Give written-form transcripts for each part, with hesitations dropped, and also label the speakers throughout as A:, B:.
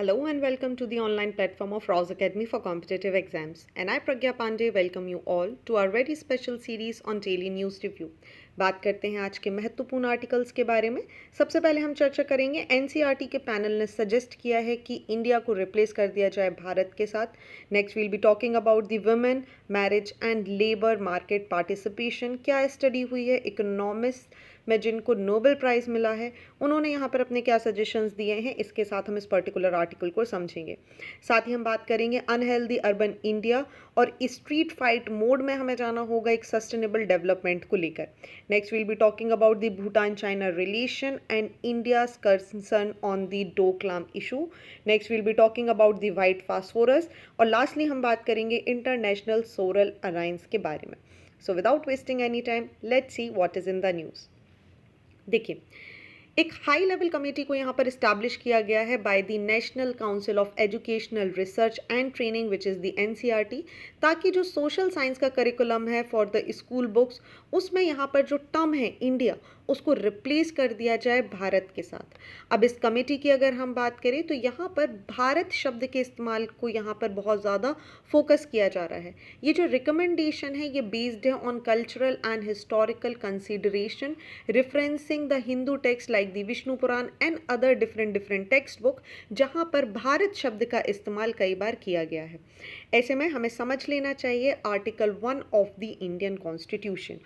A: Hello and welcome to the online platform of Rouse Academy for Competitive Exams. And I, Pragya Pandey, welcome you all to our very special series on Daily News Review. बात करते हैं आज के महत्वपूर्ण articles के बारे में। सबसे पहले हम चर्चा करेंगे एनसीईआरटी के पैनल ने सजेस्ट किया है कि इंडिया को रिप्लेस कर दिया जाए भारत के साथ। Next will be talking about the women marriage and labour market participation. क्या स्टडी हुई है इकोनॉमिस्ट में जिनको नोबेल प्राइज़ मिला है, उन्होंने यहाँ पर अपने क्या सजेशंस दिए हैं, इसके साथ हम इस पर्टिकुलर आर्टिकल को समझेंगे। साथ ही हम बात करेंगे अनहेल्दी अर्बन इंडिया और स्ट्रीट फाइट मोड में हमें जाना होगा एक सस्टेनेबल डेवलपमेंट को लेकर। Next will be talking about the Bhutan China relation and India's concern on the Doklam issue. Next will be talking about the white phosphorus और लास्टली हम बात करेंगे इंटरनेशनल सोलर अलायंस के बारे में। So without wasting any time let's see what is in the news. देखिए, एक high level committee को यहाँ पर इस्टेब्लिश किया गया है by the national council of educational research and training which is the NCERT, ताकि जो सोशल साइंस का करिकुलम है फॉर द स्कूल बुक्स उसमें यहाँ पर जो टर्म है इंडिया उसको रिप्लेस कर दिया जाए भारत के साथ। अब इस कमेटी की अगर हम बात करें तो यहाँ पर भारत शब्द के इस्तेमाल को यहाँ पर बहुत ज़्यादा फोकस किया जा रहा है। ये जो रिकमेंडेशन है ये बेस्ड है on cultural and historical consideration referencing the Hindu text like the Vishnu Purana and other different text book, जहाँ पर भारत शब्द का इस्तेमाल कई बार किया गया है। ऐसे में हमें समझ लेना चाहिए article 1 of the Indian constitution.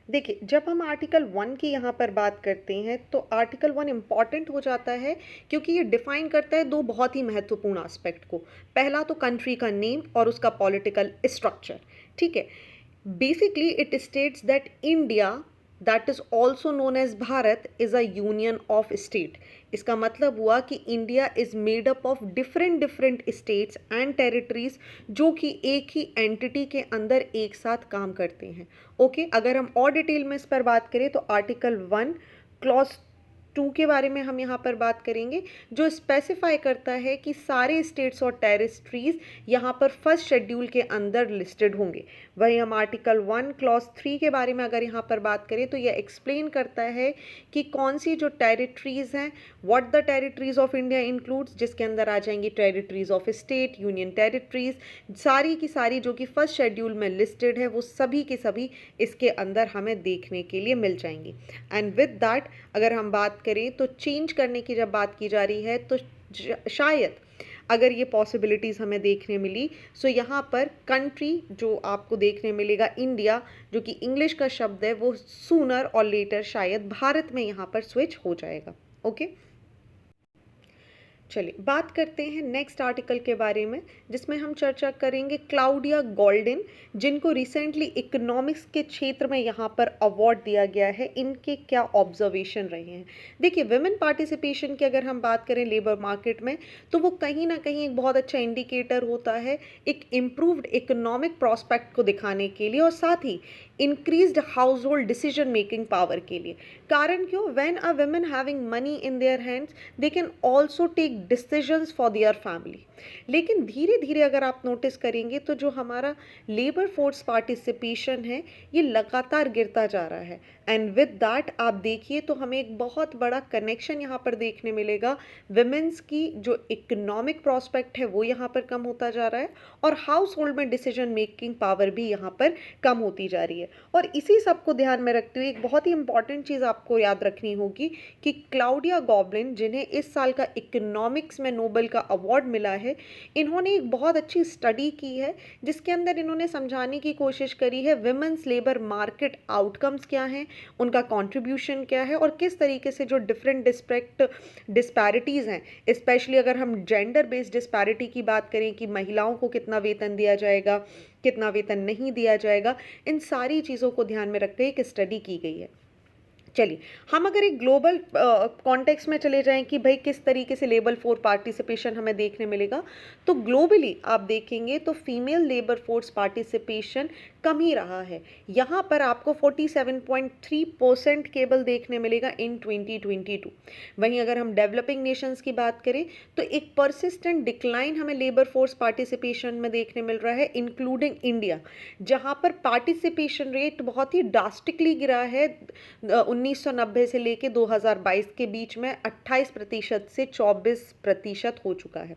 A: देखिए, जब हम आर्टिकल 1 की यहाँ पर बात करते हैं तो आर्टिकल 1 इम्पॉर्टेंट हो जाता है क्योंकि ये डिफाइन करता है दो बहुत ही महत्वपूर्ण एस्पेक्ट को। पहला तो कंट्री का नेम और उसका पॉलिटिकल स्ट्रक्चर। ठीक है, basically it states that India that is also known as Bharat is a union of state. इसका मतलब हुआ कि India is made up of different states and territories जो कि एक ही एंटिटी के अंदर एक साथ काम करते हैं। ओके, अगर हम और डिटेल में इस पर बात करें तो आर्टिकल 1 क्लॉज 2 के बारे में हम यहाँ पर बात करेंगे, जो स्पेसिफाई करता है कि सारे स्टेट्स और टेरिटरीज यहाँ पर फर्स्ट शेड्यूल के अंदर लिस्टेड होंगे। वही हम आर्टिकल 1 क्लॉज 3 के बारे में अगर यहाँ पर बात करें तो यह एक्सप्लेन करता है कि कौन सी जो टेरिटरीज हैं, what the territories of India includes, जिसके अंदर आ जाएंगी territories of state, union territories, सारी की सारी जो कि फर्स्ट शेड्यूल में लिस्टेड है वो सभी के सभी इसके अंदर हमें देखने के लिए मिल जाएंगी। एंड विद दैट अगर हम बात करें तो चेंज करने की जब बात की जा रही है तो शायद अगर ये पॉसिबिलिटीज़ हमें देखने मिली सो यहाँ पर कंट्री जो आपको देखने मिलेगा इंडिया, जो कि इंग्लिश का शब्द है, वो सूनर और लेटर शायद भारत में यहाँ पर स्विच हो जाएगा। ओके, चलिए बात करते हैं नेक्स्ट आर्टिकल के बारे में, जिसमें हम चर्चा करेंगे क्लाउडिया गोल्डिन, जिनको रिसेंटली इकोनॉमिक्स के क्षेत्र में यहाँ पर अवार्ड दिया गया है। इनके क्या ऑब्जर्वेशन रहे हैं। देखिए, विमेन पार्टिसिपेशन की अगर हम बात करें लेबर मार्केट में तो वो कहीं ना कहीं एक बहुत अच्छा इंडिकेटर होता है एक इम्प्रूव्ड इकोनॉमिक प्रॉस्पेक्ट को दिखाने के लिए और साथ ही increased household decision making power के लिए। कारण क्यों? When a women having money in their hands they can also take decisions for their family. लेकिन धीरे धीरे अगर आप नोटिस करेंगे तो जो हमारा लेबर फोर्स पार्टिसिपेशन है ये लगातार गिरता जा रहा है। एंड विद दैट आप देखिए तो हमें एक बहुत बड़ा कनेक्शन यहाँ पर देखने मिलेगा। विमेंस की जो इकोनॉमिक प्रॉस्पेक्ट है वो यहाँ पर कम होता जा रहा है और हाउस होल्ड में डिसीजन मेकिंग पावर भी यहाँ पर कम होती जा रही है। और इसी सब को ध्यान में रखते हुए एक बहुत ही इंपॉर्टेंट चीज़ आपको याद रखनी होगी कि क्लाउडिया गॉबलिन, जिन्हें इस साल का इकोनॉमिक्स में नोबेल का अवार्ड मिला है, इन्होंने एक बहुत अच्छी स्टडी की है जिसके अंदर इन्होंने समझाने की कोशिश करी है विमेंस लेबर मार्केट आउटकम्स क्या हैं, उनका कंट्रीब्यूशन क्या है और किस तरीके से जो डिफरेंट डिस्पैरिटीज़ हैं, स्पेशली अगर हम जेंडर बेस्ड डिस्पैरिटी की बात करें कि महिलाओं को कितना वेतन दिया जाएगा, कितना वेतन नहीं दिया जाएगा, इन सारी चीज़ों को ध्यान में रखते हुए एक स्टडी की गई है। चलिए, हम अगर एक ग्लोबल कॉन्टेक्स्ट में चले जाएं कि भाई किस तरीके से लेबर फोर्स पार्टिसिपेशन हमें देखने मिलेगा, तो ग्लोबली आप देखेंगे तो फीमेल लेबर फोर्स पार्टिसिपेशन कम ही रहा है। यहाँ पर आपको 47.3% केवल देखने मिलेगा इन 2022। वहीं अगर हम डेवलपिंग नेशंस की बात करें तो एक परसिस्टेंट डिक्लाइन हमें लेबर फोर्स पार्टिसिपेशन में देखने मिल रहा है, इंक्लूडिंग इंडिया, जहाँ पर पार्टिसिपेशन रेट बहुत ही ड्रास्टिकली गिरा है। 1990 से लेके 2022 के बीच में 28% से 24% हो चुका है।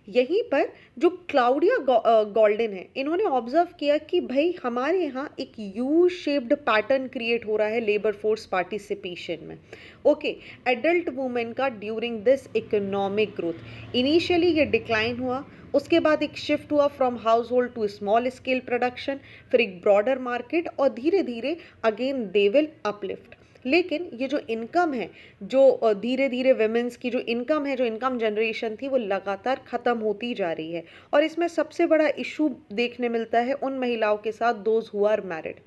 A: यहीं पर जो क्लाउडिया गोल्डन है, इन्होंने ऑब्जर्व किया कि भाई हमारे यहाँ एक यू शेप्ड पैटर्न क्रिएट हो रहा है लेबर फोर्स पार्टिसिपेशन में। ओके, एडल्ट वुमेन का during this economic growth initially ये डिक्लाइन हुआ, उसके बाद एक शिफ्ट हुआ from household to small scale production, फिर एक ब्रॉडर मार्केट, और धीरे धीरे अगेन दे विल अपलिफ्ट। लेकिन ये जो इनकम है, जो धीरे धीरे वुमेन्स की जो इनकम है, जो इनकम जनरेशन थी, वो लगातार ख़त्म होती जा रही है। और इसमें सबसे बड़ा इशू देखने मिलता है उन महिलाओं के साथ, दोज हु आर मैरिड।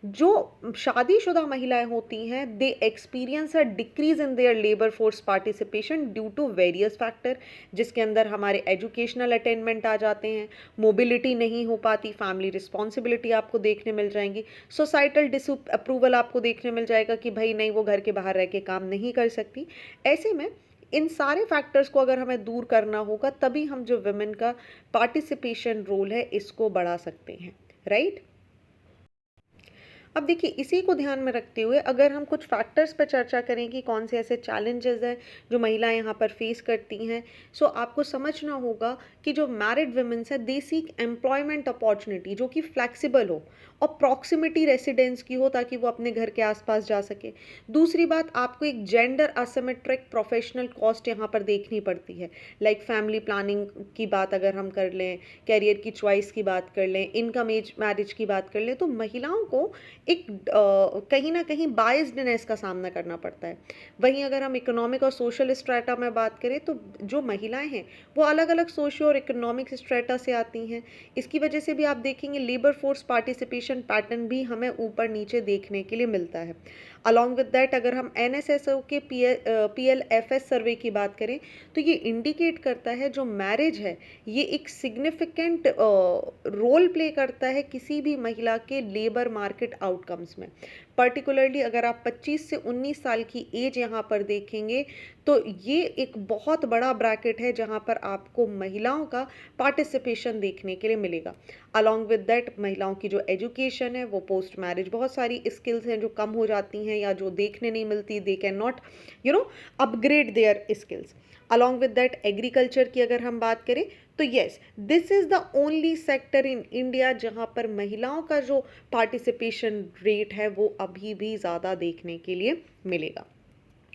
A: जो शादीशुदा महिलाएं होती हैं, they experience a decrease in their labour force participation due to various factor, जिसके अंदर हमारे एजुकेशनल अटेनमेंट आ जाते हैं, मोबिलिटी नहीं हो पाती, फैमिली रिस्पॉन्सिबिलिटी आपको देखने मिल जाएंगी, सोसाइटल डिसअप्रूवल आपको देखने मिल जाएगा कि भाई नहीं, वो घर के बाहर रह के काम नहीं कर सकती। ऐसे में इन सारे फैक्टर्स को अगर हमें दूर करना होगा, तभी हम जो वुमेन का पार्टिसिपेशन रोल है इसको बढ़ा सकते हैं, राइट। अब देखिए, इसी को ध्यान में रखते हुए अगर हम कुछ फैक्टर्स पर चर्चा करें कि कौन से ऐसे चैलेंजेस हैं जो महिलाएं यहाँ पर फेस करती हैं, सो आपको समझना होगा कि जो मैरिड वुमेन्स है, दे सीक एम्प्लॉयमेंट अपॉर्चुनिटी जो कि फ्लेक्सिबल हो और प्रॉक्सिमिटी रेसिडेंस की हो, ताकि वो अपने घर के आसपास जा सके। दूसरी बात, आपको एक जेंडर असिमेट्रिक प्रोफेशनल कॉस्ट यहाँ पर देखनी पड़ती है, लाइक फैमिली प्लानिंग की बात अगर हम कर लें, कैरियर की चॉइस की बात कर लें, इनकम एज मैरिज की बात कर लें, तो महिलाओं को एक कहीं ना कहीं बायस्डनेस का सामना करना पड़ता है। वहीं अगर हम इकोनॉमिक और सोशल स्ट्रेटा में बात करें, तो जो महिलाएं हैं वो अलग अलग सोशियो और इकोनॉमिक स्ट्रेटा से आती हैं। इसकी वजह से भी आप देखेंगे लेबर फोर्स पार्टिसिपेशन पैटर्न भी हमें ऊपर नीचे देखने के लिए मिलता है। अलॉन्ग विद दैट, अगर हम NSSO के PLFS सर्वे की बात करें, तो ये इंडिकेट करता है जो मैरिज है ये एक सिग्निफिकेंट रोल प्ले करता है किसी भी महिला के लेबर मार्केट आउटकम्स में। पर्टिकुलरली अगर आप 25 से 19 साल की एज यहाँ पर देखेंगे, तो ये एक बहुत बड़ा ब्रैकेट है जहाँ पर आपको महिलाओं का पार्टिसिपेशन देखने के लिए मिलेगा। अलॉन्ग विद दैट, महिलाओं की जो एजुकेशन है वो पोस्ट मैरिज बहुत सारी स्किल्स हैं जो कम हो जाती हैं या जो देखने नहीं मिलती, they can not upgrade their skills. Along with that, agriculture की अगर हम बात करें, तो yes, this is the only sector in India जहां पर महिलाओं का जो पार्टिसिपेशन रेट है वो अभी भी ज़्यादा देखने के लिए मिलेगा।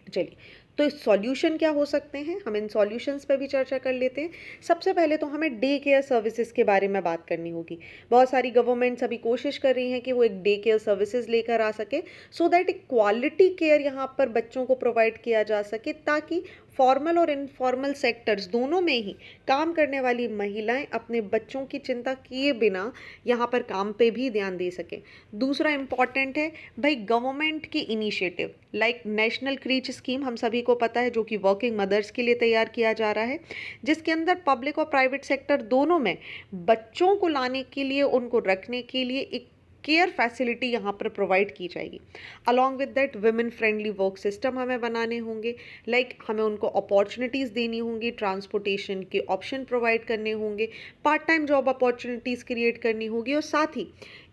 A: चलिए, तो इस सॉल्यूशन क्या हो सकते हैं, हम इन सॉल्यूशंस पर भी चर्चा कर लेते हैं। सबसे पहले तो हमें डे केयर सर्विसेज के बारे में बात करनी होगी। बहुत सारी गवर्नमेंट्स अभी कोशिश कर रही हैं कि वो एक डे केयर सर्विसेज लेकर आ सके, सो दैट एक क्वालिटी केयर यहाँ पर बच्चों को प्रोवाइड किया जा सके, ताकि फॉर्मल और इनफॉर्मल सेक्टर्स दोनों में ही काम करने वाली महिलाएं अपने बच्चों की चिंता किए बिना यहाँ पर काम पे भी ध्यान दे सकें। दूसरा इम्पॉर्टेंट है भाई, गवर्नमेंट की initiative like national crèche scheme, हम सभी को पता है, जो कि वर्किंग मदर्स के लिए तैयार किया जा रहा है, जिसके अंदर पब्लिक और प्राइवेट सेक्टर दोनों में बच्चों को लाने के लिए, उनको रखने के लिए एक केयर फैसिलिटी यहाँ पर प्रोवाइड की जाएगी। Along with that, women friendly work system हमें बनाने होंगे, लाइक हमें उनको अपॉर्चुनिटीज़ देनी होंगी, ट्रांसपोर्टेशन के ऑप्शन प्रोवाइड करने होंगे, part time job opportunities create करनी होगी, और साथ ही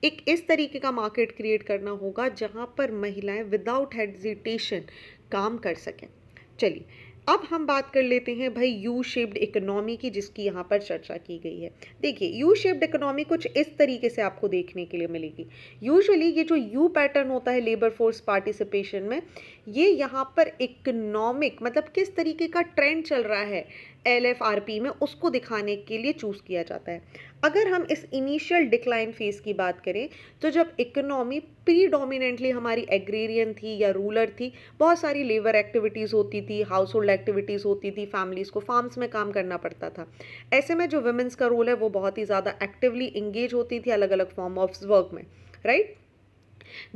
A: एक इस तरीके का मार्केट क्रिएट करना होगा जहाँ पर महिलाएं विदाउट हेजिटेशन काम कर सकें। चलिए, अब हम बात कर लेते हैं भाई यू शेप्ड इकोनॉमी की, जिसकी यहाँ पर चर्चा की गई है। देखिए, यू शेप्ड इकोनॉमी कुछ इस तरीके से आपको देखने के लिए मिलेगी। यूजुअली ये जो यू पैटर्न होता है लेबर फोर्स पार्टिसिपेशन में, ये यहाँ पर इकोनॉमिक मतलब किस तरीके का ट्रेंड चल रहा है LFRP में, उसको दिखाने के लिए चूज़ किया जाता है। अगर हम इस इनिशियल डिक्लाइन फेज की बात करें, तो जब इकोनॉमी प्रीडोमिनेंटली हमारी एग्रेरियन थी या रूरल थी, बहुत सारी लेबर एक्टिविटीज़ होती थी, हाउस होल्ड एक्टिविटीज़ होती थी, फैमिलीज़ को फार्म्स में काम करना पड़ता था। ऐसे में जो वुमेन्स का रोल है वो बहुत ही ज़्यादा एक्टिवली इंगेज होती थी अलग अलग फॉर्म ऑफ वर्क में, राइट।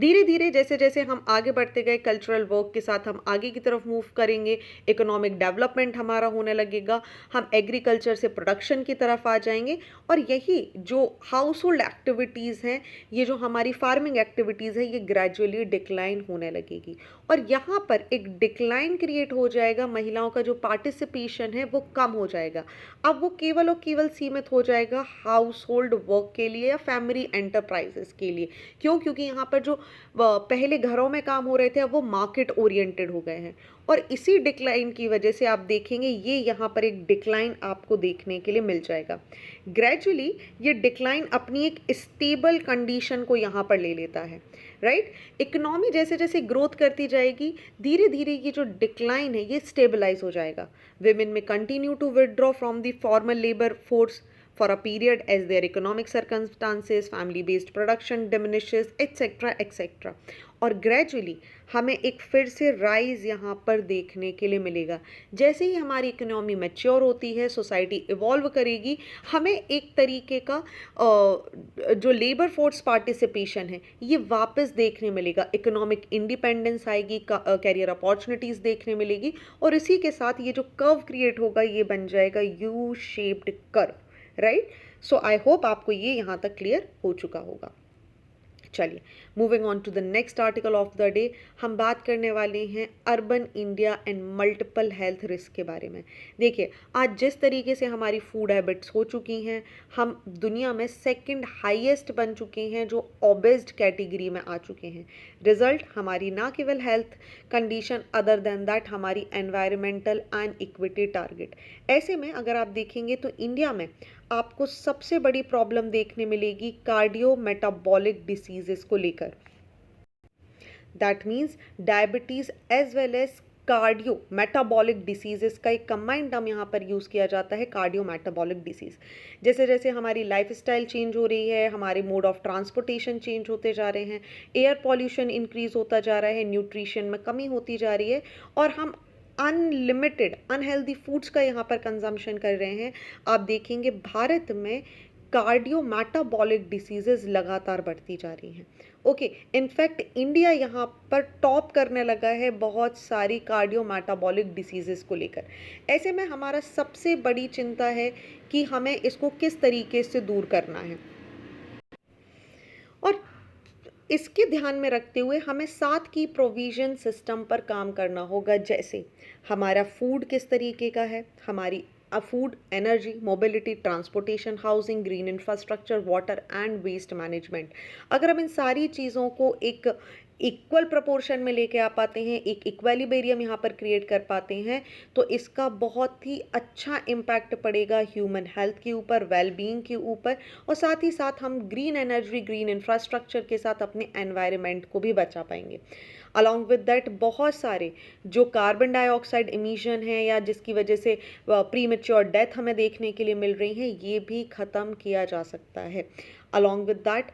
A: धीरे धीरे जैसे जैसे हम आगे बढ़ते गए कल्चरल वर्क के साथ हम आगे की तरफ मूव करेंगे, इकोनॉमिक डेवलपमेंट हमारा होने लगेगा, हम एग्रीकल्चर से प्रोडक्शन की तरफ आ जाएंगे और यही जो हाउस होल्ड एक्टिविटीज़ हैं, ये जो हमारी फार्मिंग एक्टिविटीज़ है, ये ग्रेजुअली डिक्लाइन होने लगेगी और यहाँ पर एक डिक्लाइन क्रिएट हो जाएगा। महिलाओं का जो पार्टिसिपेशन है वो कम हो जाएगा। अब वो केवल और केवल सीमित हो जाएगा हाउस होल्ड वर्क के लिए या फैमिली एंटरप्राइजेस के लिए। क्यों? क्योंकि यहाँ पर जो पहले घरों में काम हो रहे थे अब वो मार्केट ओरिएंटेड हो गए हैं और इसी डिक्लाइन की वजह से आप देखेंगे ये यहाँ पर एक डिक्लाइन आपको देखने के लिए मिल जाएगा। ग्रेजुअली ये डिक्लाइन अपनी एक स्टेबल कंडीशन को यहाँ पर ले लेता है, राइट। इकोनॉमी जैसे जैसे ग्रोथ करती जाएगी धीरे धीरे ये जो डिक्लाइन है ये स्टेबलाइज हो जाएगा। विमेन में continue to withdraw from the formal labour force for a period as their economic circumstances, family based production diminishes, etc etc। और ग्रेजुअली हमें एक फिर से राइज यहाँ पर देखने के लिए मिलेगा। जैसे ही हमारी इकोनॉमी मैच्योर होती है, सोसाइटी इवॉल्व करेगी, हमें एक तरीके का जो लेबर फोर्स पार्टिसिपेशन है ये वापस देखने मिलेगा। इकोनॉमिक इंडिपेंडेंस आएगी, कैरियर अपॉर्चुनिटीज़ देखने मिलेगी और इसी के साथ ये जो कर्व क्रिएट होगा ये बन जाएगा U shaped curve, right. So I hope आपको ये यहाँ तक क्लियर हो चुका होगा। चलिए moving on to the next article of the day, हम बात करने वाले हैं urban India and multiple health risk के बारे में। देखिए आज जिस तरीके से हमारी फूड हैबिट्स हो चुकी हैं, हम दुनिया में सेकंड हाईएस्ट बन चुके हैं जो ओबेस्ड कैटेगरी में आ चुके हैं। रिजल्ट हमारी ना केवल health condition other than that हमारी एनवायरमेंटल एंड इक्विटी टारगेट। ऐसे में अगर आप देखेंगे तो इंडिया में आपको सबसे बड़ी प्रॉब्लम देखने मिलेगी कार्डियो मेटाबॉलिक डिसीजेस को लेकर। That means diabetes as well as cardio metabolic diseases का एक कंबाइंड टर्म यहाँ पर यूज़ किया जाता है, कार्डियो मेटाबॉलिक डिसीज। जैसे जैसे हमारी लाइफस्टाइल चेंज हो रही है, हमारे मोड ऑफ ट्रांसपोर्टेशन चेंज होते जा रहे हैं, एयर पॉल्यूशन इंक्रीज होता जा रहा है, न्यूट्रिशन में कमी होती जा रही है और हम अनलिमिटेड अनहेल्दी फूड्स का यहाँ पर कंजम्पशन कर रहे हैं। आप देखेंगे भारत में कार्डियो मेटाबॉलिक डिसीजेज लगातार बढ़ती जा रही हैं। ओके, इनफैक्ट इंडिया यहाँ पर टॉप करने लगा है बहुत सारी कार्डियो मेटाबॉलिक डिसीजेस को लेकर। ऐसे में हमारा सबसे बड़ी चिंता है कि हमें इसको किस तरीके से दूर करना है और इसके ध्यान में रखते हुए हमें 7 की प्रोविजन सिस्टम पर काम करना होगा। जैसे हमारा फूड किस तरीके का है, हमारी food, energy, mobility, transportation, housing, green infrastructure, water and waste management. अगर हम इन सारी चीज़ों को एक इक्वल प्रोपोर्शन में लेके आ पाते हैं, एक इक्विलिब्रियम यहाँ पर क्रिएट कर पाते हैं, तो इसका बहुत ही अच्छा इम्पैक्ट पड़ेगा ह्यूमन हेल्थ के ऊपर, वेलबींग के ऊपर और साथ ही साथ हम ग्रीन एनर्जी, ग्रीन इंफ्रास्ट्रक्चर के साथ अपने एनवायरनमेंट को भी बचा पाएंगे। अलॉन्ग विद दैट बहुत सारे जो कार्बन डाइऑक्साइड इमिशन है या जिसकी वजह से प्री मैच्योर डेथ हमें देखने के लिए मिल रही है, ये भी ख़त्म किया जा सकता है। अलॉन्ग विद दैट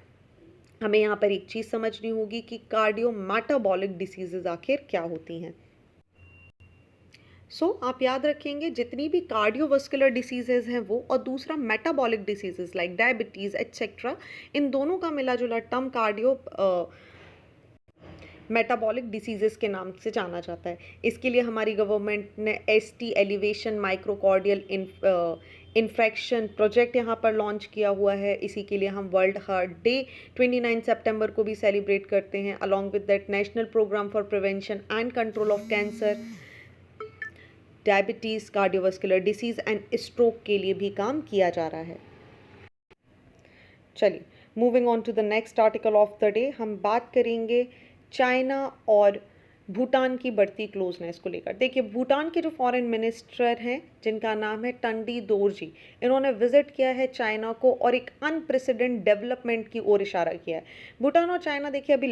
A: हमें यहाँ पर एक चीज़ समझनी होगी कि कार्डियो मेटाबॉलिक डिसीजेज आखिर क्या होती हैं। आप याद रखेंगे जितनी भी कार्डियोवास्कुलर डिसीजेज हैं वो, और दूसरा metabolic diseases like diabetes etcetera, इन दोनों का मिला जुला टर्म कार्डियो मेटाबॉलिक डिसीजेस के नाम से जाना जाता है। इसके लिए हमारी गवर्नमेंट ने ST एलिवेशन माइक्रोकार्डियल इन्फेक्शन प्रोजेक्ट यहाँ पर लॉन्च किया हुआ है। इसी के लिए हम वर्ल्ड हार्ट डे 29 सितंबर को भी सेलिब्रेट करते हैं। Along with that national programme for prevention and control of cancer, diabetes, cardiovascular disease and stroke के लिए भी काम किया जा रहा है। चलिए moving on to the next article of the day, हम बात करेंगे चाइना और भूटान की बढ़ती क्लोजनेस को लेकर। देखिए भूटान के जो फॉरेन मिनिस्टर हैं जिनका नाम है टंडी दोरजी, इन्होंने विजिट किया है चाइना को और एक अनप्रेसिडेंट डेवलपमेंट की ओर इशारा किया है। भूटान और चाइना देखिए अभी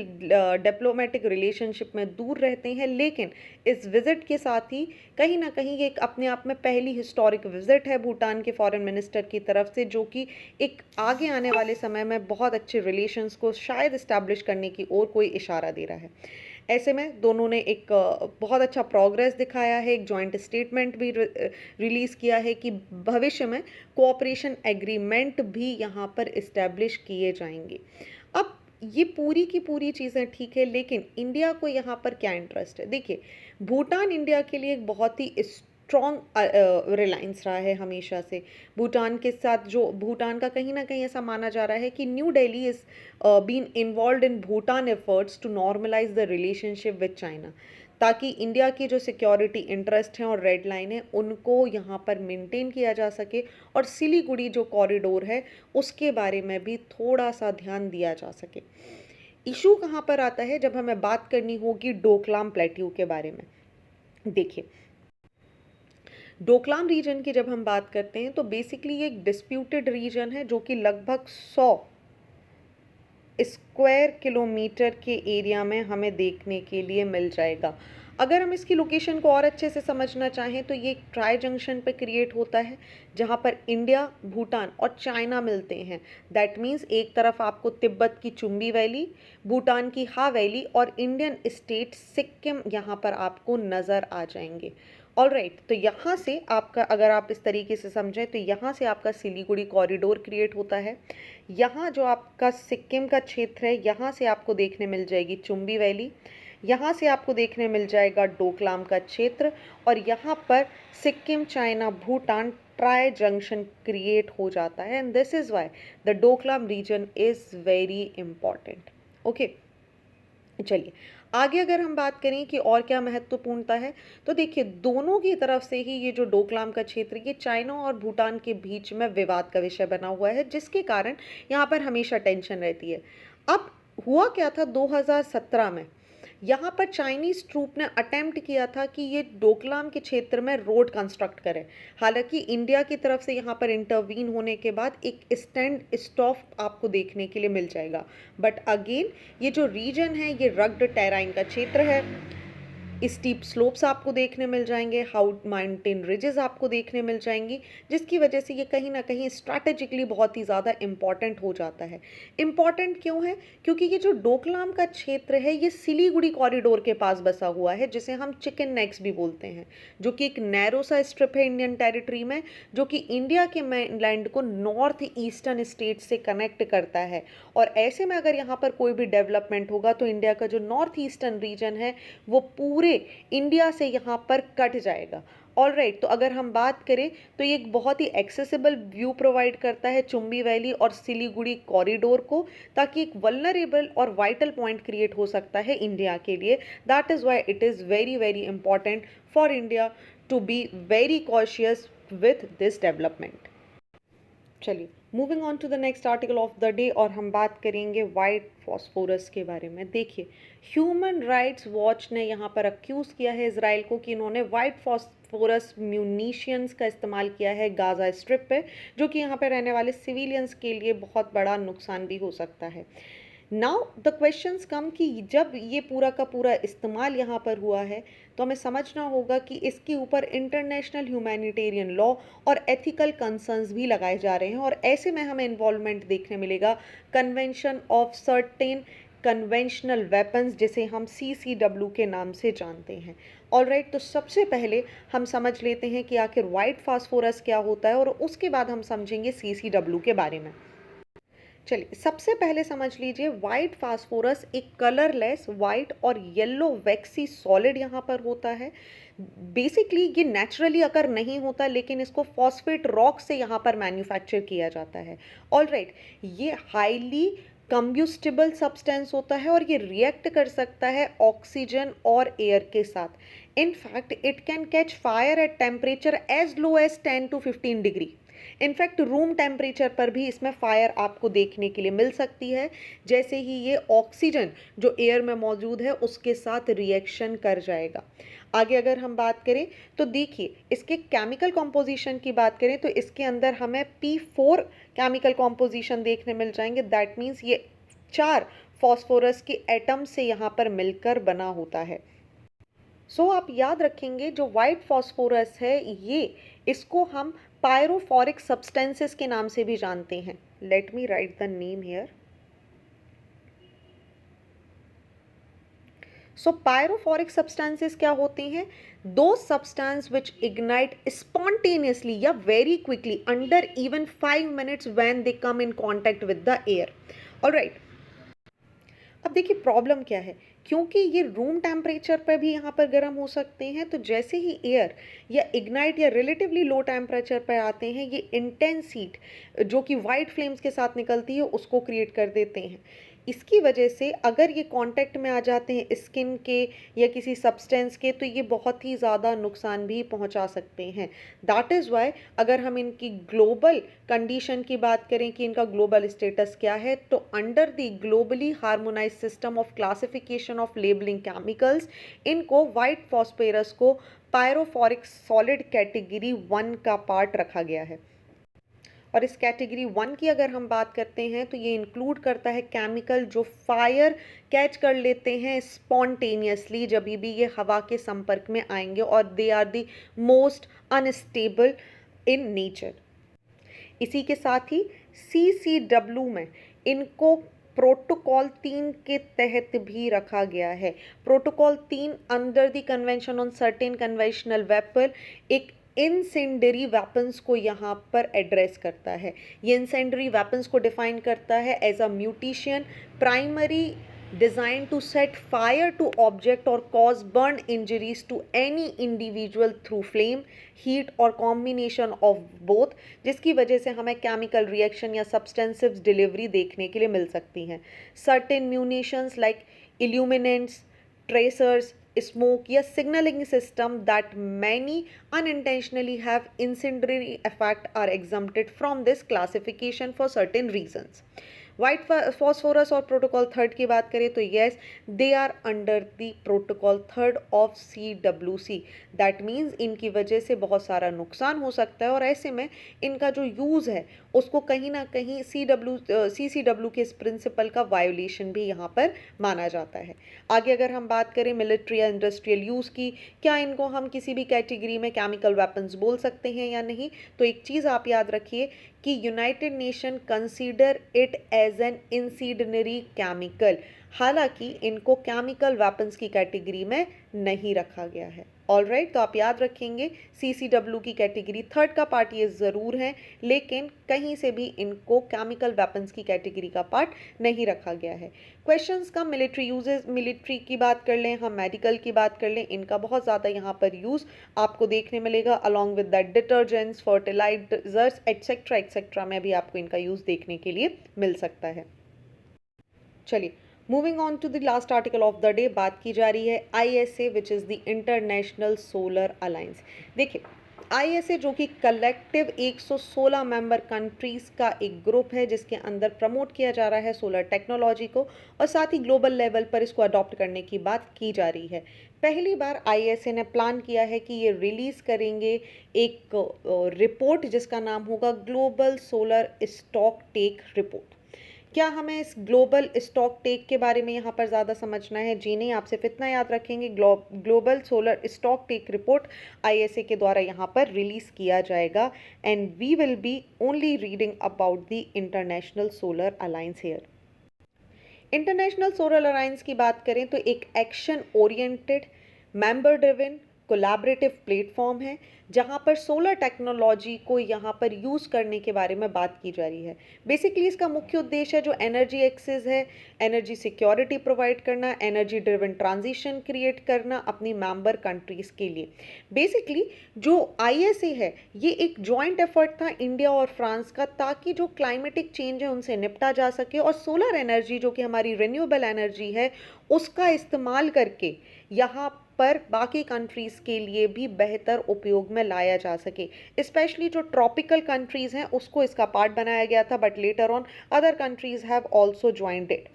A: डिप्लोमेटिक रिलेशनशिप में दूर रहते हैं, लेकिन इस विजिट के साथ ही कहीं ना कहीं एक अपने आप में पहली हिस्टोरिक विजिट है भूटान के फॉरेन मिनिस्टर की तरफ से, जो कि एक आगे आने वाले समय में बहुत अच्छे रिलेशंस को शायद इस्टेब्लिश करने की ओर कोई इशारा दे रहा है। ऐसे में दोनों ने एक बहुत अच्छा प्रोग्रेस दिखाया है, एक जॉइंट स्टेटमेंट भी रिलीज़ किया है कि भविष्य में कोऑपरेशन एग्रीमेंट भी यहाँ पर इस्टेब्लिश किए जाएंगे। अब ये पूरी की पूरी चीज़ें ठीक है, लेकिन इंडिया को यहाँ पर क्या इंटरेस्ट है? देखिए, भूटान इंडिया के लिए एक बहुत ही स्ट्रॉन्ग रिलायंस रहा है हमेशा से। भूटान के साथ जो भूटान का कहीं ना कहीं ऐसा माना जा रहा है कि new Delhi is been involve in Bhutan efforts to normalise the relationship with China, ताकि इंडिया की जो सिक्योरिटी इंटरेस्ट हैं और रेड लाइन है उनको यहाँ पर मेंटेन किया जा सके, और सिलीगुड़ी जो कॉरिडोर है उसके बारे में भी थोड़ा सा ध्यान दिया जा सके। इशू कहाँ पर आता है? जब हमें बात करनी होगी डोकलाम प्लेट्यू के बारे में। देखिए, डोकलाम रीजन की जब हम बात करते हैं तो बेसिकली ये एक डिस्प्यूटेड रीजन है जो कि लगभग 100 स्क्वायर किलोमीटर के एरिया में हमें देखने के लिए मिल जाएगा। अगर हम इसकी लोकेशन को और अच्छे से समझना चाहें तो ये एक ट्राई जंक्शन पे क्रिएट होता है जहाँ पर इंडिया, भूटान और चाइना मिलते हैं। दैट मीन्स एक तरफ आपको तिब्बत की चुम्बी वैली, भूटान की हा वैली और इंडियन स्टेट सिक्किम यहाँ पर आपको नज़र आ जाएंगे। ऑल राइट, तो यहाँ से आपका, अगर आप इस तरीके से समझें तो यहाँ से आपका सिलीगुड़ी कॉरिडोर क्रिएट होता है। यहाँ जो आपका सिक्किम का क्षेत्र है यहाँ से आपको देखने मिल जाएगी चुम्बी वैली, यहाँ से आपको देखने मिल जाएगा डोकलाम का क्षेत्र, और यहाँ पर Sikkim, China, Bhutan tri junction create हो जाता है। And this is why the Doklam region is very important. Okay, चलिए आगे अगर हम बात करें कि और क्या महत्वपूर्णता है, तो देखिए दोनों की तरफ से ही ये जो डोकलाम का क्षेत्र, ये चाइना और भूटान के बीच में विवाद का विषय बना हुआ है, जिसके कारण यहाँ पर हमेशा टेंशन रहती है। अब हुआ क्या था 2017 में, यहाँ पर चाइनीज ट्रूप ने अटेम्प्ट किया था कि ये डोकलाम के क्षेत्र में रोड कंस्ट्रक्ट करें। हालांकि इंडिया की तरफ से यहाँ पर इंटरवीन होने के बाद एक स्टैंड स्टॉप आपको देखने के लिए मिल जाएगा, बट अगेन ये जो रीजन है ये रग्ड टेराइन का क्षेत्र है। स्टीप स्लोप्स आपको देखने मिल जाएंगे, हाउट माउंटेन रिजेस आपको देखने मिल जाएंगी, जिसकी वजह से ये कहीं ना कहीं स्ट्रैटेजिकली बहुत ही ज़्यादा इंपॉर्टेंट हो जाता है। इंपॉर्टेंट क्यों है? क्योंकि ये जो डोकलाम का क्षेत्र है ये सिलीगुड़ी कॉरिडोर के पास बसा हुआ है, जिसे हम चिकन नेक्स भी बोलते हैं, जो कि एक नैरो सा स्ट्रिप है इंडियन टेरिटरी में, जो कि इंडिया के मेनलैंड को नॉर्थ ईस्टर्न स्टेट से कनेक्ट करता है। और ऐसे में अगर यहाँ पर कोई भी डेवलपमेंट होगा तो इंडिया का जो नॉर्थ ईस्टर्न रीजन है वो पूरे इंडिया से यहाँ पर कट जाएगा। ऑल राइट, तो अगर हम बात करें तो ये एक बहुत ही एक्सेसिबल व्यू प्रोवाइड करता है चुम्बी वैली और सिलीगुड़ी कॉरिडोर को, ताकि एक वल्नरेबल और वाइटल पॉइंट क्रिएट हो सकता है इंडिया के लिए। That is why it is very very important for India to be very cautious with this development. चलिए moving on to the next article of the day, और हम बात करेंगे वाइट फॉस्फोरस के बारे में। देखिए, ह्यूमन राइट्स वॉच ने यहाँ पर अक्यूज़ किया है इसराइल को कि इन्होंने वाइट फॉस्फोरस म्यूनिशियंस का इस्तेमाल किया है गाज़ा स्ट्रिप पे, जो कि यहाँ पर रहने वाले सिविलियंस के लिए बहुत बड़ा नुकसान भी हो सकता है। नाउ द क्वेश्चंस कम कि जब ये पूरा का पूरा इस्तेमाल यहाँ पर हुआ है तो हमें समझना होगा कि इसके ऊपर इंटरनेशनल ह्यूमैनिटेरियन लॉ और एथिकल कंसर्न्स भी लगाए जा रहे हैं, और ऐसे में हमें इन्वॉल्वमेंट देखने मिलेगा convention of certain conventional weapons, जिसे हम CCW के नाम से जानते हैं। ऑल राइट, तो सबसे पहले हम समझ लेते हैं कि आखिर वाइट फास्फोरस क्या होता है, और उसके बाद हम समझेंगे CCW के बारे में। चलिए सबसे पहले समझ लीजिए, वाइट फास्फोरस एक कलरलेस वाइट और येलो वैक्सी सॉलिड यहाँ पर होता है। बेसिकली ये नेचुरली अगर नहीं होता, लेकिन इसको फॉस्फेट रॉक से यहाँ पर मैन्युफैक्चर किया जाता है। ऑल राइट, ये हाईली कंब्यूस्टिबल सब्सटेंस होता है और ये रिएक्ट कर सकता है ऑक्सीजन और एयर के साथ। In fact it can catch fire at temperature as low as 10 to 15 degree. In fact room temperature पर भी इसमें फायर आपको देखने के लिए मिल सकती है, जैसे ही ये ऑक्सीजन जो एयर में मौजूद है उसके साथ रिएक्शन कर जाएगा। आगे अगर हम बात करें तो देखिए, इसके केमिकल कॉम्पोजिशन की बात करें तो इसके अंदर हमें P4 केमिकल कॉम्पोजिशन देखने मिल जाएंगे। दैट मीन्स ये 4 फॉस्फोरस के एटम से यहाँ पर मिलकर बना होता है। आप याद रखेंगे जो वाइट फॉस्फोरस है ये, इसको हम पायरोफोरिक सब्सटेंसेस के नाम से भी जानते हैं। Let me right the name here. Pyrophoric substances क्या होते हैं? दो सब्सटेंस विच इग्नाइट स्पॉन्टेनियसली या very quickly under even 5 minutes when they come in contact with the air. Alright, अब देखिए प्रॉब्लम क्या है, क्योंकि ये रूम टेम्परेचर पर भी यहाँ पर गर्म हो सकते हैं, तो जैसे ही एयर या इग्नाइट या रिलेटिवली लो टेम्परेचर पर आते हैं, ये इंटेंस हीट जो कि वाइट फ्लेम्स के साथ निकलती है उसको क्रिएट कर देते हैं। इसकी वजह से अगर ये कांटेक्ट में आ जाते हैं स्किन के या किसी सब्सटेंस के, तो ये बहुत ही ज़्यादा नुकसान भी पहुंचा सकते हैं। दैट इज़ वाई अगर हम इनकी ग्लोबल कंडीशन की बात करें कि इनका ग्लोबल स्टेटस क्या है, तो under the globally harmonise system of classification of labelling chemicals, इनको वाइट फॉस्फेरस को पायरोफोरिक सॉलिड कैटेगरी 1 का पार्ट रखा गया है। और इस कैटेगरी 1 की अगर हम बात करते हैं तो ये इंक्लूड करता है केमिकल जो फायर कैच कर लेते हैं स्पॉन्टेनियसली जब भी ये हवा के संपर्क में आएंगे, और they are the most unstable in nature. इसी के साथ ही CCW में इनको प्रोटोकॉल 3 के तहत भी रखा गया है। Protocol 3 under the convention on certain conventional weapon एक इंसेंडरी वेपन्स को यहाँ पर एड्रेस करता है। ये इंसेंडरी वेपन्स को डिफाइन करता है as a munition primary designed to set fire to object or cause burn injuries to any individual through flame, heat or combination of both, जिसकी वजह से हमें केमिकल रिएक्शन या सब्सटेंसिव डिलीवरी देखने के लिए मिल सकती हैं। Certain munitions like illuminants, tracers, smoke या signaling system that many unintentionally have incendiary effect are exempted from this classification for certain reasons. White phosphorus और प्रोटोकॉल 3 की बात करें तो yes, they are under the protocol 3 of CWC। That means इनकी वजह से बहुत सारा नुकसान हो सकता है, और ऐसे में इनका जो यूज़ है उसको कहीं ना कहीं CCW के इस प्रिंसिपल का वायोलेशन भी यहाँ पर माना जाता है। आगे अगर हम बात करें मिलिट्री या इंडस्ट्रियल यूज़ की, क्या इनको हम किसी भी कैटेगरी में केमिकल वेपन्स बोल सकते हैं या नहीं, तो एक चीज़ आप याद रखिए कि United Nation consider it as an incendiary chemical, हालांकि इनको केमिकल वेपन्स की कैटेगरी में नहीं रखा गया है। ऑलराइट, तो आप याद रखेंगे CCW की कैटेगरी 3 का पार्ट ये ज़रूर है, लेकिन कहीं से भी इनको केमिकल वेपन्स की कैटेगरी का पार्ट नहीं रखा गया है। क्वेश्चंस का मिलिट्री यूजेस, मिलिट्री की बात कर लें, हम मेडिकल की बात कर लें, इनका बहुत ज़्यादा यहाँ पर यूज़ आपको देखने मिलेगा along with that detergents, fertilisers etcetera etcetera में भी आपको इनका यूज़ देखने के लिए मिल सकता है। चलिए moving on to the last article of the day, बात की जा रही है ISA which is the international solar alliance. देखिए ISA जो कि कलेक्टिव 116 मेंबर कंट्रीज़ का एक ग्रुप है जिसके अंदर प्रमोट किया जा रहा है सोलर टेक्नोलॉजी को, और साथ ही ग्लोबल लेवल पर इसको अडॉप्ट करने की बात की जा रही है। पहली बार ISA ने प्लान किया है कि ये रिलीज़ करेंगे एक रिपोर्ट जिसका नाम होगा global solar stock take report. क्या हमें इस ग्लोबल स्टॉक टेक के बारे में यहाँ पर ज़्यादा समझना है? जी नहीं, आप सिर्फ इतना याद रखेंगे global solar stock take report ISA के द्वारा यहाँ पर रिलीज़ किया जाएगा, and we will be only reading about the international solar alliance here. International solar alliance की बात करें तो एक action oriented member driven collaborative platform है जहां पर सोलर टेक्नोलॉजी को यहां पर यूज़ करने के बारे में बात की जा रही है। बेसिकली इसका मुख्य उद्देश्य है जो एनर्जी एक्सेस है, एनर्जी सिक्योरिटी प्रोवाइड करना, एनर्जी ड्रिवन ट्रांजिशन क्रिएट करना अपनी मेंबर कंट्रीज़ के लिए। बेसिकली जो ISA है ये एक जॉइंट एफर्ट था इंडिया और फ्रांस का, ताकि जो क्लाइमेटिक चेंज है उनसे निपटा जा सके और सोलर एनर्जी जो कि हमारी रिन्यूएबल एनर्जी है उसका इस्तेमाल करके यहाँ पर बाकी कंट्रीज़ के लिए भी बेहतर उपयोग में लाया जा सके। स्पेशली जो ट्रॉपिकल कंट्रीज़ हैं उसको इसका पार्ट बनाया गया था, but later on other countries have also joined it.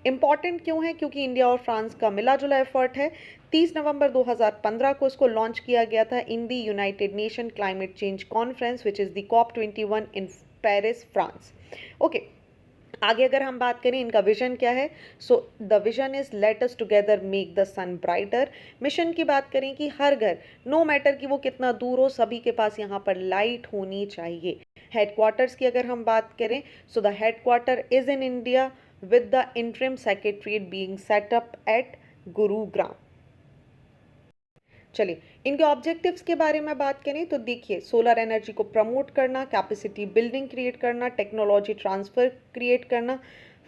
A: Important क्यों है? क्योंकि इंडिया और फ्रांस का मिला जुला एफर्ट है। 30 नवंबर 2015 को इसको लॉन्च किया गया था in the United Nation climate change conference which is the COP21 in Paris, France. Okay, आगे अगर हम बात करें इनका विजन क्या है, so the vision is let us together make the sun brighter. Mission की बात करें कि हर घर, नो मैटर कि वो कितना दूर हो, सभी के पास यहाँ पर लाइट होनी चाहिए। हेडक्वार्टर्स की अगर हम बात करें, so the headquarter is in India with the interim secretariat being set up at Gurugram. चलिए इनके ऑब्जेक्टिव्स के बारे में बात करें तो देखिए, सोलर एनर्जी को प्रमोट करना, कैपेसिटी बिल्डिंग क्रिएट करना, टेक्नोलॉजी ट्रांसफ़र क्रिएट करना,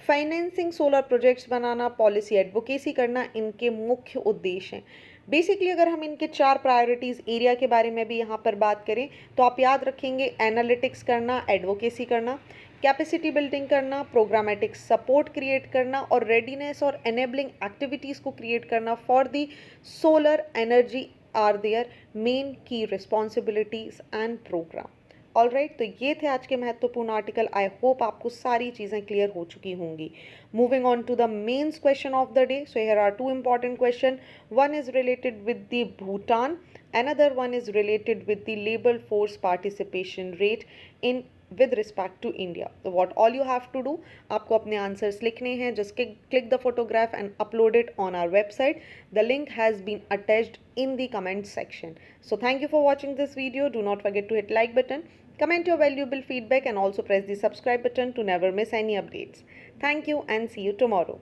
A: फाइनेंसिंग सोलर प्रोजेक्ट्स बनाना, पॉलिसी एडवोकेसी करना इनके मुख्य उद्देश्य हैं। बेसिकली अगर हम इनके 4 प्रायोरिटीज़ एरिया के बारे में भी यहाँ पर बात करें तो आप याद रखेंगे एनालिटिक्स करना, एडवोकेसी करना, कैपेसिटी बिल्डिंग करना, प्रोग्रामेटिक सपोर्ट क्रिएट करना और रेडीनेस और एनेबलिंग एक्टिविटीज़ को क्रिएट करना for the solar energy are their main की responsibilities and programme. All right, तो ये थे आज के महत्वपूर्ण आर्टिकल। आई होप आपको सारी चीज़ें क्लियर हो चुकी होंगी। Moving on to the mains question of the day, so here are 2 important question. One is related with the Bhutan, another one is related with the labor force participation rate in with respect to India. So what all you have to do, आपको अपने answers लिखने हैं, just click the photograph and upload it on our website. The link has been attached in the comment section. So thank you for watching this video. Do not forget to hit like button, comment your valuable feedback and also press the subscribe button to never miss any updates. Thank you and see you tomorrow.